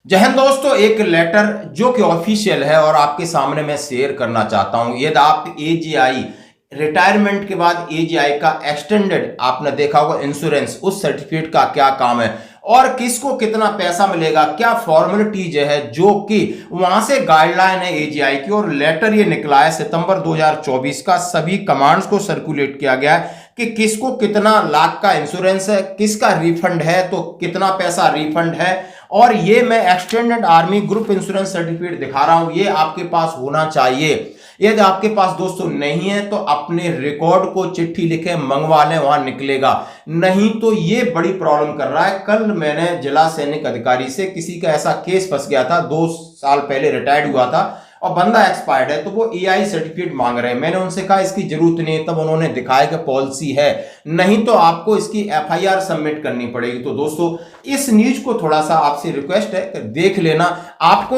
जय हिंद दोस्तों, एक लेटर जो कि ऑफिशियल है और आपके सामने मैं शेयर करना चाहता हूं। यदि आप एजीआई रिटायरमेंट के बाद एजीआई का एक्सटेंडेड आपने देखा होगा इंश्योरेंस, उस सर्टिफिकेट का क्या काम है और किसको कितना पैसा मिलेगा, क्या फॉर्मेलिटीज है, जो कि वहां से गाइडलाइन है एजीआई की। और लेटर ये निकला है सितंबर 2024 का, सभी कमांड्स को सर्कुलेट किया गया है कि किसको कितना लाख का इंश्योरेंस है, किसका रिफंड है, तो कितना पैसा रिफंड है। और ये मैं extended army group insurance certificate दिखा रहा हूं, ये आपके पास होना चाहिए। यदि आपके पास दोस्तों नहीं है तो अपने रिकॉर्ड को चिट्ठी लिखे मंगवा लें, वहां निकलेगा। नहीं तो ये बड़ी प्रॉब्लम कर रहा है। कल मैंने जिला सैनिक अधिकारी से, किसी का ऐसा केस फंस गया था, 2 साल पहले रिटायर्ड हुआ था और बंदा एक्सपायर्ड है, तो वो एआई सर्टिफिकेट मांग रहे हैं। मैंने उनसे कहा इसकी जरूरत नहीं है, तब उन्होंने दिखाया कि पॉलिसी है, नहीं तो आपको इसकी एफआईआर सबमिट करनी पड़ेगी। तो दोस्तों इस न्यूज को थोड़ा सा आपसे रिक्वेस्ट है कि देख लेना। आप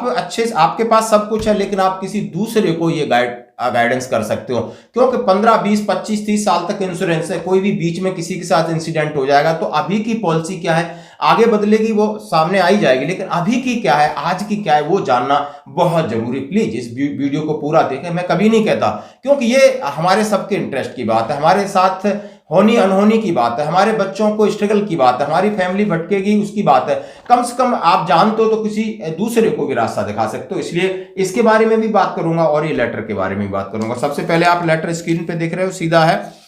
अच्छे, आपके पास सब कुछ है, लेकिन आप किसी दूसरे को ये गाइडेंस कर सकते हो, क्योंकि 15 20 25 30 साल तक इंश्योरेंस है। कोई भी बीच में किसी के साथ इंसिडेंट हो जाएगा तो अभी की पॉलिसी क्या है, आगे बदलेगी, वो सामने आई जाएगी, लेकिन अभी की क्या है, आज की क्या है, वो जानना बहुत जरूरी। प्लीज इस वीडियो को पूरा देखें। मैं कभी नहीं कहता, क्योंकि ये हमारे सबके इंटरेस्ट की बात है, हमारे साथ होनी अनहोनी की बात है, हमारे बच्चों को स्ट्रगल की बात है, हमारी फैमिली भटकेगी उसकी बात है। कम से कम आप जानते हो तो किसी दूसरे को भी रास्ता दिखा सकते हो। इसलिए इसके बारे में भी बात करूंगा और ये लेटर के बारे में भी बात करूंगा। सबसे पहले आप लेटर स्क्रीन पे देख रहे हो, सीधा है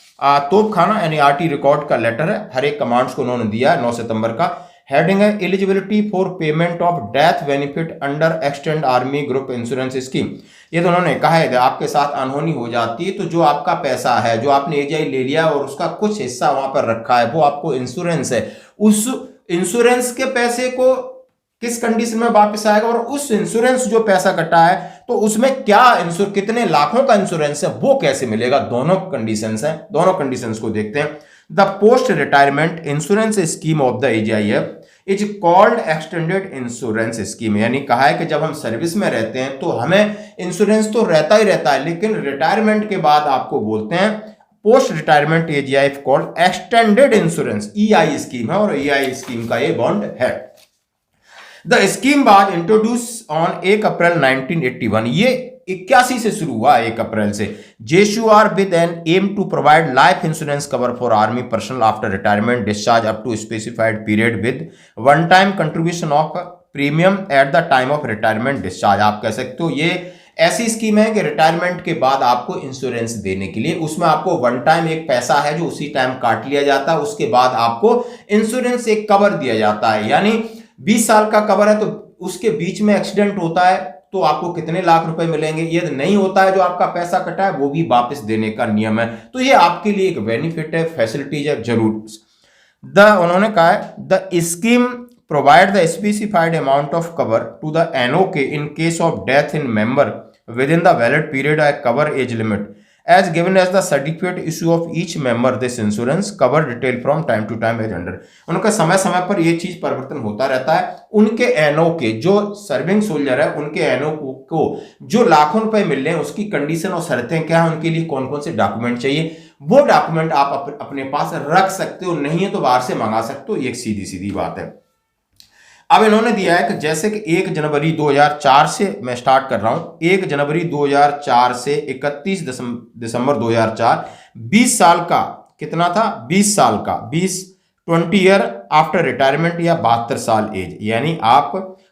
तोपखाना एनईआरटी रिकॉर्ड का लेटर है। हर एक कमांड्स को उन्होंने दिया है 9 सितंबर का। हेडिंग है eligibility for payment of death benefit under extend army group insurance scheme. ये तो उन्होंने कहा है कि आपके साथ अनहोनी हो जाती है तो जो आपका पैसा है, जो आपने एजीआई ले लिया और उसका कुछ हिस्सा वहां पर रखा है, वो आपको इंश्योरेंस है, उस इंश्योरेंस के पैसे को किस कंडीशन में वापस आएगा, और उस इंश्योरेंस जो पैसा कटा है तो उसमें क्या कितने लाखों का इंश्योरेंस है, वो कैसे मिलेगा। दोनों कंडीशंस हैं, दोनों कंडीशंस को देखते हैं। The post retirement insurance scheme of the AGIF is called extended insurance scheme. यानी कहा है कि जब हम सर्विस में रहते हैं तो हमें इंश्योरेंस तो रहता ही रहता है, लेकिन रिटायरमेंट के बाद आपको बोलते हैं post retirement AGIF called extended insurance, EI scheme है, और ईआई स्कीम का ये बॉन्ड है। The scheme was introduce on 1 April 1981। ये 81 से शुरू हुआ, 1 अप्रैल से। जेशुआर with an aim to provide life insurance cover for army personnel after retirement discharge up to specified period with one time contribution of premium at the time of retirement discharge. आप कह सकते हो ये ऐसी स्कीम है कि retirement के बाद आपको इंश्योरेंस देने के लिए, उसमें आपको वन टाइम एक पैसा है जो उसी टाइम काट लिया जाता है, उसके बाद आपको इंश्योरेंस एक कवर दिया जाता है। यानी 20 साल का कवर है तो उसके बीच में एक्सीडेंट होता है तो आपको कितने लाख रुपए मिलेंगे। यदि नहीं होता है, जो आपका पैसा कटा है वो भी वापस देने का नियम है। तो ये आपके लिए एक बेनिफिट है, फैसिलिटीज है जरूर। उन्होंने कहा है the scheme provide the specified amount of cover to the NOK in case of death in member within the valid period a cover age limit as given as the certificate issue of each member this insurance cover detail from time to time as under। उनका समय समय पर ये चीज परिवर्तन होता रहता है। उनके एनओ के जो सर्विंग सोल्जर है, उनके एनओ को जो लाखों रुपए मिल रहे हैं, उसकी कंडीशन और शर्तें क्या है, उनके लिए कौन कौन से डॉक्यूमेंट चाहिए, वो डॉक्यूमेंट आप अपने पास रख सकते हो, नहीं है तो बाहर से मंगा सकते हो। ये एक सीधी सीधी बात है। अब इन्होंने दिया है कि जैसे कि 1 जनवरी 2004 से मैं स्टार्ट कर रहा हूं, 1 जनवरी 2004 से 31 दिसंबर 2004, 20 साल का कितना था, 20 साल का 20 ईयर आफ्टर रिटायरमेंट या 72 साल एज, यानी आप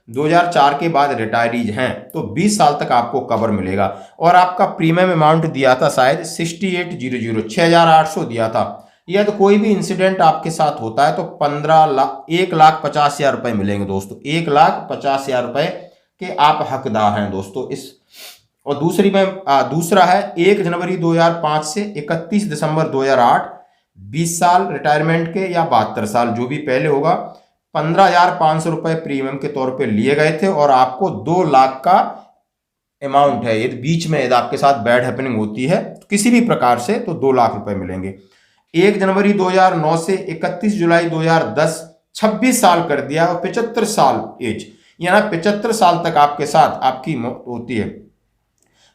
2004 के बाद रिटायरीज हैं तो 20 साल तक आपको कवर मिलेगा। और आपका प्रीमियम अमाउंट दिया था शायद 6800, 6800 दिया था। या तो कोई भी इंसिडेंट आपके साथ होता है तो 1,50,000 रुपए मिलेंगे दोस्तों, 1,50,000 रुपए के आप हकदार हैं दोस्तों इस। और दूसरा है 1 जनवरी 2005 से 31 दिसंबर 2008, 20 साल रिटायरमेंट के या 72 साल, जो भी पहले होगा, 15,500 रुपए प्रीमियम के तौर पे लिए गए थे और आपको 2 लाख का अमाउंट है। यदि बीच में यदि आपके साथ बैड हैपनिंग होती है तो किसी भी प्रकार से, तो 2 लाख रुपए मिलेंगे। 1 जनवरी 2009 से 31 जुलाई 2010 26 साल कर दिया और 75 साल एज, यानी 75 साल तक आपके साथ आपकी मौत होती है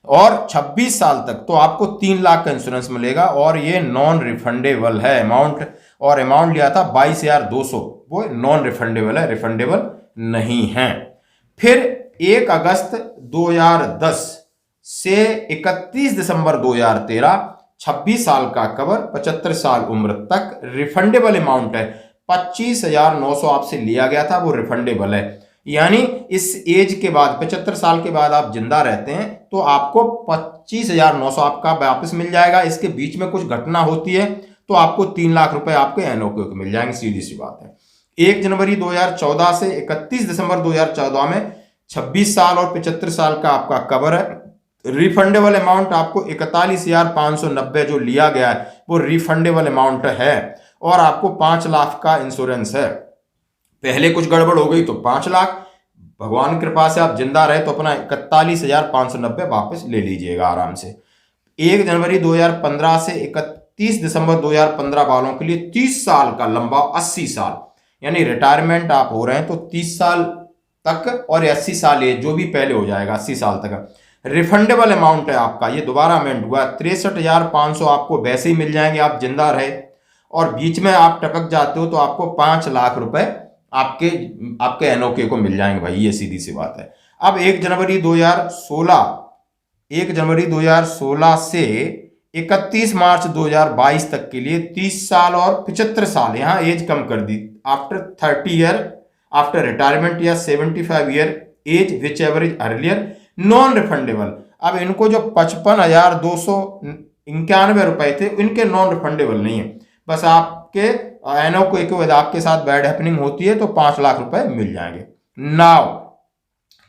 और 26 साल तक तो आपको 3 लाख का इंश्योरेंस मिलेगा। और ये नॉन रिफंडेबल है अमाउंट, और अमाउंट लिया था 22,200, वो नॉन रिफंडेबल है, रिफंडेबल नहीं हैं। फिर 1 अगस्त 2010 से 31 दिसंबर 2013 26 साल का कवर, 75 साल उम्र तक। रिफंडेबल अमाउंट है 25,900 आपसे लिया गया था, वो रिफंडेबल है। यानी इस एज के बाद 75 साल के बाद आप जिंदा रहते हैं तो आपको 25,900 आपका वापस मिल जाएगा। इसके बीच में कुछ घटना होती है तो आपको 3 लाख रुपए आपके एनओके को मिल जाएंगे, सीधी सी बात है। 1 जनवरी 2014 से 31 दिसंबर 2014 में 26 साल और 75 साल का आपका कवर है। रिफंडेबल अमाउंट आपको 41,590 जो लिया गया है वो रिफंडेबल अमाउंट है, और आपको 5 लाख का इंश्योरेंस है। पहले कुछ गड़बड़ हो गई तो 5 लाख, भगवान की कृपा से आप जिंदा रहे तो अपना 41,590 वापस ले लीजिएगा आराम से। 1 जनवरी 2015 से 31 दिसंबर 2015 वालों के लिए 30 साल का लंबा 80 साल, यानी रिटायरमेंट आप हो रहे हैं तो 30 साल तक और 80 साल ये जो भी पहले हो जाएगा 80 साल तक रिफंडेबल अमाउंट है आपका। ये दोबारा अमेंड हुआ, 63,500 आपको वैसे ही मिल जाएंगे आप जिंदा रहे, और बीच में आप टपक जाते हो तो आपको 5 लाख रुपए आपके एनओके को मिल जाएंगे भाई, ये सीधी सी बात है। अब 1 जनवरी 2016 से 31 मार्च 2022 तक के लिए 30 साल और 75 साल, यहां एज कम कर दी, आफ्टर 30 ईयर आफ्टर रिटायरमेंट या 75 ईयर एज विच एवरेज अर्लियर नॉन रिफंडेबल। अब इनको जो 55,291 रुपए थे इनके नॉन रिफंडेबल नहीं है, बस आपके एनओके के बाद आपके साथ बैड हैपनिंग होती है तो 5 लाख रुपए मिल जाएंगे। नाउ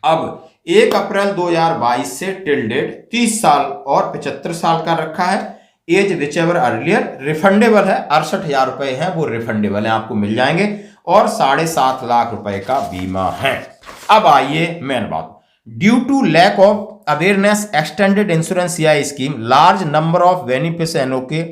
अब 1 अप्रैल 2022 से टिल डेट 30 साल और 75 साल का रखा है। As whichever earlier refundable है, 68,000 रुपए हैं वो रिफंडेबल है, आपको मिल जाएंगे, और 7.5 लाख रुपए का बीमा है। अब आइए मेन बात, due to lack of awareness extended insurance CI scheme large number of beneficiary NOK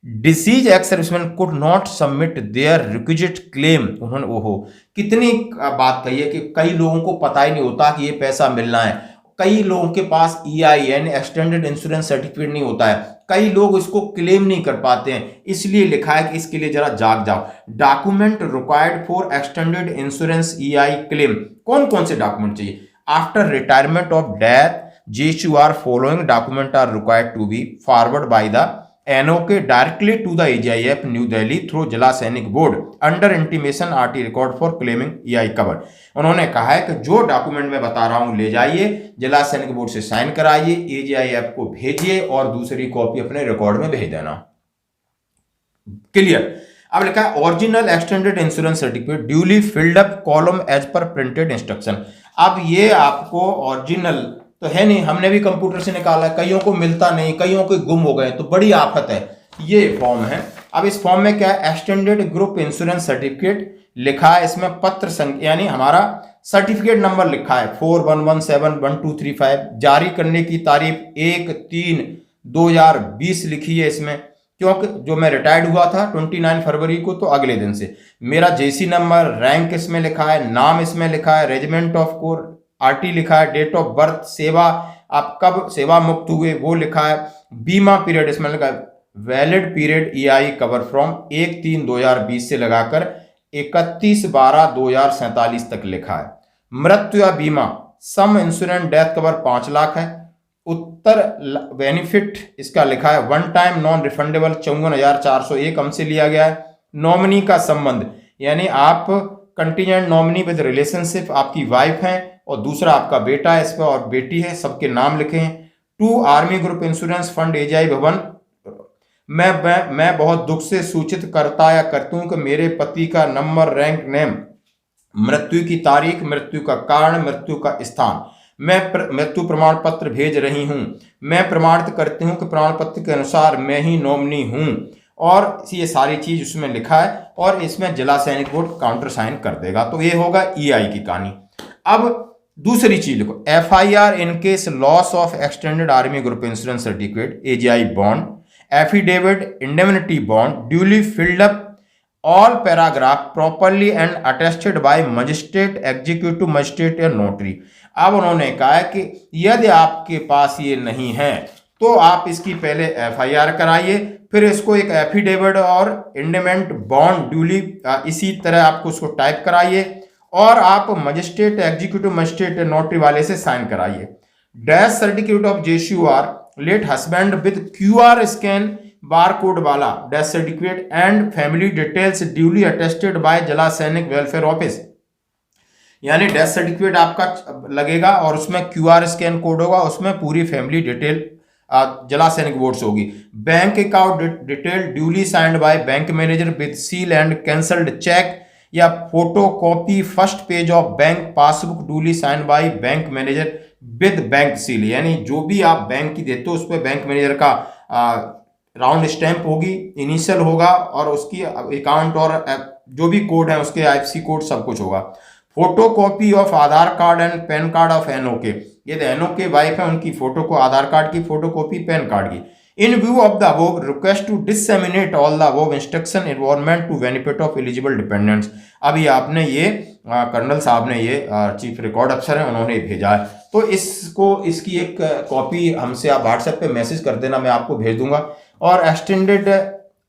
deceased ex serviceman could not submit their requisite claim. उन्होंने ओहो कितनी बात कही है कि कई लोगों को पता ही नहीं होता कि ये पैसा मिलना है, कई लोगों के पास EIN एक्सटेंडेड इंश्योरेंस सर्टिफिकेट नहीं होता है, कई लोग इसको क्लेम नहीं कर पाते हैं, इसलिए लिखा है कि इसके लिए जरा जाग जाओ। Document required for extended insurance EI claim, कौन कौन से डॉक्यूमेंट चाहिए? After retirement of death GSUR following document are required to be forward by the NOK directly to the AGIF New Delhi through Zila Sainik Board under intimation RT record for claiming EI cover. उन्होंने कहा है कि जो document मैं बता रहा हूं ले जाइए, जिला सैनिक बोर्ड से साइन कराइए, AGIF को भेजिए और दूसरी कॉपी अपने रिकॉर्ड में भेज देना। क्लियर। अब लिखा है original extended insurance certificate duly filled up column as पर प्रिंटेड इंस्ट्रक्शन। अब ये आपको ओरिजिनल तो है नहीं, हमने भी कंप्यूटर से निकाला, कईयों को मिलता नहीं, कईयों के गुम हो गए, तो बड़ी आफत है। ये फॉर्म है। अब इस फॉर्म में क्या है, एक्सटेंडेड ग्रुप इंश्योरेंस सर्टिफिकेट लिखा है, इसमें पत्र संख्या यानी हमारा सर्टिफिकेट नंबर लिखा है 41171235, जारी करने की तारीख 1/3/2020 लिखी है इसमें, क्योंकि जो मैं रिटायर्ड हुआ था 29 फरवरी को, तो अगले दिन से मेरा JC नंबर, रैंक इसमें लिखा है, नाम इसमें लिखा है, रेजिमेंट ऑफ कोर RT लिखा है, डेट ऑफ बर्थ, सेवा आप कब सेवा मुक्त हुए वो लिखा है, बीमा पीरियड इसमें लिखा है, valid period EI cover from 1/3/2020 से लगाकर 31/12/2047 तक लिखा है। मृत्यु या बीमा sum insurance death cover 5 lakh है। उत्तर बेनिफिट इसका लिखा है वन टाइम नॉन रिफंडेबल 54,401 हमसे लिया गया है। नॉमिनी का संबंध यानी आप कंटीजेंट नॉमिनी विद रिलेशनशिप, आपकी वाइफ हैं और दूसरा आपका बेटा है इस पर और बेटी है, सबके नाम लिखे हैं। 2 army group insurance fund AGI भवन। मैं बहुत दुख से सूचित करता या करती हूं कि मेरे पति का नंबर, रैंक, नेम, मृत्यु की तारीख, मृत्यु का कारण, मृत्यु का स्थान, मैं मृत्यु प्रमाण पत्र भेज रही हूं। मैं प्रमाणित करती हूं कि प्रमाण पत्र के अनुसार मैं ही नॉमिनी हूं, और ये सारी चीज उसमें लिखा है, और इसमें जिला सैनिक बोर्ड काउंटर साइन कर देगा। तो ये होगा EI की कहानी। अब दूसरी चीज लिखो, FIR in case laws of extended army group insurance certificate AGI bond, affidavit indemnity bond duly filled up all paragraph properly and attested bye magistrate, executive magistrate या नोटरी। अब उन्होंने कहा है कि यदि आपके पास ये नहीं है तो आप इसकी पहले FIR कराइए, फिर इसको एक एफिडेविट और इंडेमेंट बॉन्ड ड्यूली इसी तरह आपको उसको टाइप कराइए, और आप मजिस्ट्रेट, एग्जीक्यूटिव मजिस्ट्रेट, नोटरी वाले से साइन कराइए। Dash certificate of JCOR late husband with QR scan bar code वाला dash certificate and family details duly attested by जला सैनिक वेलफेयर ऑफिस। यानी डेथ सर्टिफिकेट आपका लगेगा और उसमें QR स्कैन कोड होगा, उसमें पूरी फैमिली डिटेल जला सैनिक बोर्ड से होगी। Bank account detail duly signed by bank manager with seal and cancelled cheque या photo copy first page of bank passbook duly signed by bank manager with bank seal. यानी जो भी आप bank की देते हो उस पर बैंक मैनेजर का राउंड स्टैंप होगी, इनिशियल होगा और उसकी अकाउंट और जो भी कोड है उसके IFSC कोड सब कुछ होगा। Photo copy of Aadhaar card and PAN card of NOK। ये NOK वाइफ है, उनकी फोटो को आधार कार्ड की फोटो कॉपी, पैन कार्ड की। In view of the above request to disseminate all the above instruction involvement to benefit of eligible dependents. अभी आपने ये colonel साहब ने ये चीफ रिकॉर्ड अफसर है उन्होंने भेजा है, तो इसकी एक कॉपी हमसे आप व्हाट्सएप पे मैसेज कर देना, मैं आपको भेज दूंगा। और एक्सटेंडेड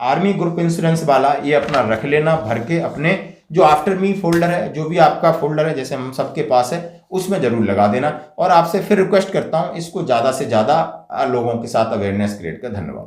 आर्मी ग्रुप इंश्योरेंस वाला ये अपना रख लेना भर के, अपने जो आफ्टर मी फोल्डर है, जो भी आपका फोल्डर है जैसे हम सबके पास है उसमें जरूर लगा देना। और आपसे फिर रिक्वेस्ट करता हूं इसको ज्यादा से ज्यादा लोगों के साथ अवेयरनेस क्रिएट कर। धन्यवाद।